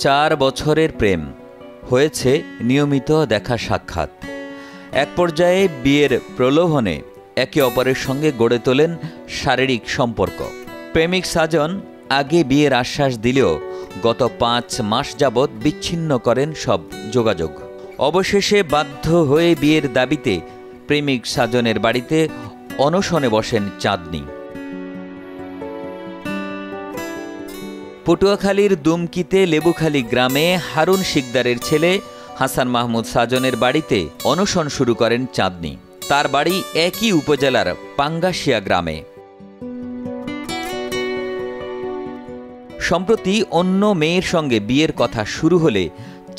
4 বছরের প্রেম, হয়েছে নিয়মিত দেখা সাক্ষাৎ। এক পর্যায়ে বিয়ের প্রলোভনে একে অপরের সঙ্গে গড়ে তোলেন শারীরিক সম্পর্ক। প্রেমিক সাজন আগে বিয়ের আশ্বাস দিলেও গত 5 মাস যাবৎ বিচ্ছিন্ন করেন সব যোগাযোগ। অবশেষে বাধ্য হয়ে বিয়ের দাবিতে প্রেমিক সাজনের বাড়িতে অনশনে বসেন চাঁদনী। পটুয়াখালীর দুমকিতে লেবুখালী গ্রামে হারুন শিকদারের ছেলে হাসান মাহমুদ সাজনের বাড়িতে অনশন শুরু করেন চাঁদনী। তার বাড়ি একই উপজেলার পাঙ্গাশিয়া গ্রামে। সম্প্রতি অন্য মেয়ের সঙ্গে বিয়ের কথা শুরু হলে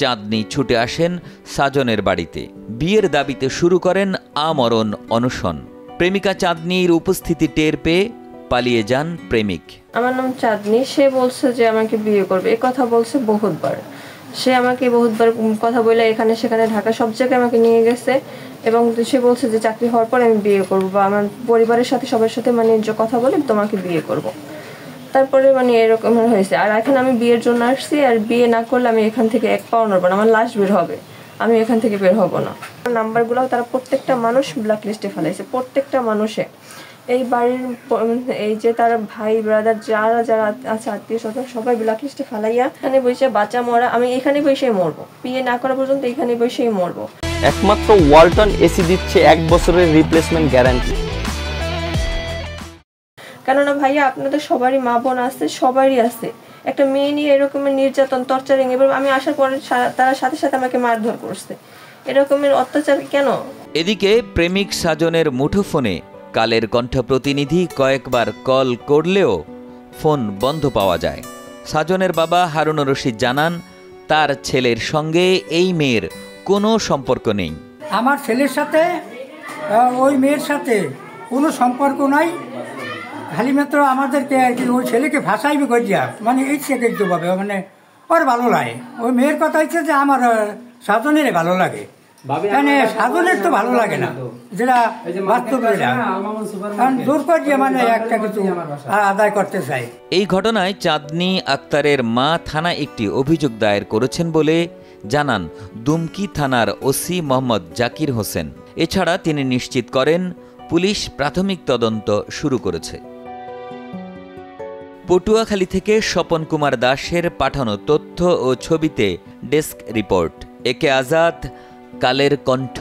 চাঁদনী ছুটে আসেন সাজনের বাড়িতে। বিয়ের দাবিতে শুরু করেন আমরণ অনশন। প্রেমিকা চাঁদনীর উপস্থিতি টের পেয়ে পালিয়ে যান প্রেমিক। আমার নাম চাঁদনী, সে বলছে যে আমাকে বিয়ে করবে, এই কথা বলছে বহুতবার। সে আমাকে বহুতবার কথা বলে এখানে সেখানে ঢাকা সব জায়গায় আমাকে নিয়ে গেছে এবং সে বলছে যে চাকরি হওয়ার পর আমি বিয়ে করবো বা আমার পরিবারের সাথে সবার সাথে মানে কথা বলে তোমাকে বিয়ে করব। তারপরে মানে এরকম হয়েছে। আর এখন আমি বিয়ের জন্য আসছি, আর বিয়ে না করলে আমি এখান থেকে এক পাও নড়বো না, আমার লাশ বের হবে, আমি এখান থেকে বের হব না। নাম্বারগুলো তারা প্রত্যেকটা মানুষ ব্ল্যাক লিস্টে ফেলাইছে, প্রত্যেকটা মানুষে। এই বাড়ির এই যে তার ভাই ব্রাদার যারা যারা আছে আত্মীয় স্বজন সবাই ব্ল্যাক লিস্টে ফেলাইয়া এখানে বসে বাঁচা মরা, আমি এখানে বসেই মরবো, বিয়ে না করা পর্যন্ত এখানে বসেই মরবো। একমাত্র ওয়ালটন এসি দিচ্ছে 1 বছরের রিপ্লেসমেন্ট গ্যারান্টি। কেননা ভাইয়া আপনাদের সবারই মা বোন আছে, সবারই আছে। একটা মেয়ে নিয়ে এরকমের নির্যাতন টর্চারিং, এবার আমি আসার পরে তারা সাথে সাথে আমাকে মারধর করছে, এরকমের অত্যাচার কেন? এদিকে প্রেমিক সাজনের মুঠোফোনে কালের কণ্ঠ প্রতিনিধি কয়েকবার কল করলেও ফোন বন্ধ পাওয়া যায়। সাজনের বাবা হারুন রশিদ জানান, তার ছেলের সঙ্গে এই মেয়ের কোনো সম্পর্ক নেই। আমার ছেলের সাথে ওই মেয়ের সাথে কোনো সম্পর্ক নাই, খালি মাত্র আমাদেরকে আর কি ওই ছেলেকে ভাষাইবে করিয়া মানে ইচ্ছে কিন্তু পাবে, মানে ওর ভালো লাগে। ওই মেয়ের কথা হচ্ছে যে আমার সাজনের ভালো লাগে, মানে সাজনের তো ভালো লাগে না, যেটা বাস্তব জোর করিয়া মানে একটা কিছু আদায় করতে চাই। এই ঘটনায় চাঁদনী আক্তারের মা থানায় একটি অভিযোগ দায়ের করেছেন বলে জানান দুমকি থানার ওসি মোহাম্মদ জাকির হোসেন। এছাড়া তিনি নিশ্চিত করেন পুলিশ প্রাথমিক তদন্ত শুরু করেছে। পটুয়াখালী থেকে স্বপন কুমার দাসের পাঠানো তথ্য ও ছবিতে ডেস্ক রিপোর্ট। একে আজাদ, কালের কণ্ঠ।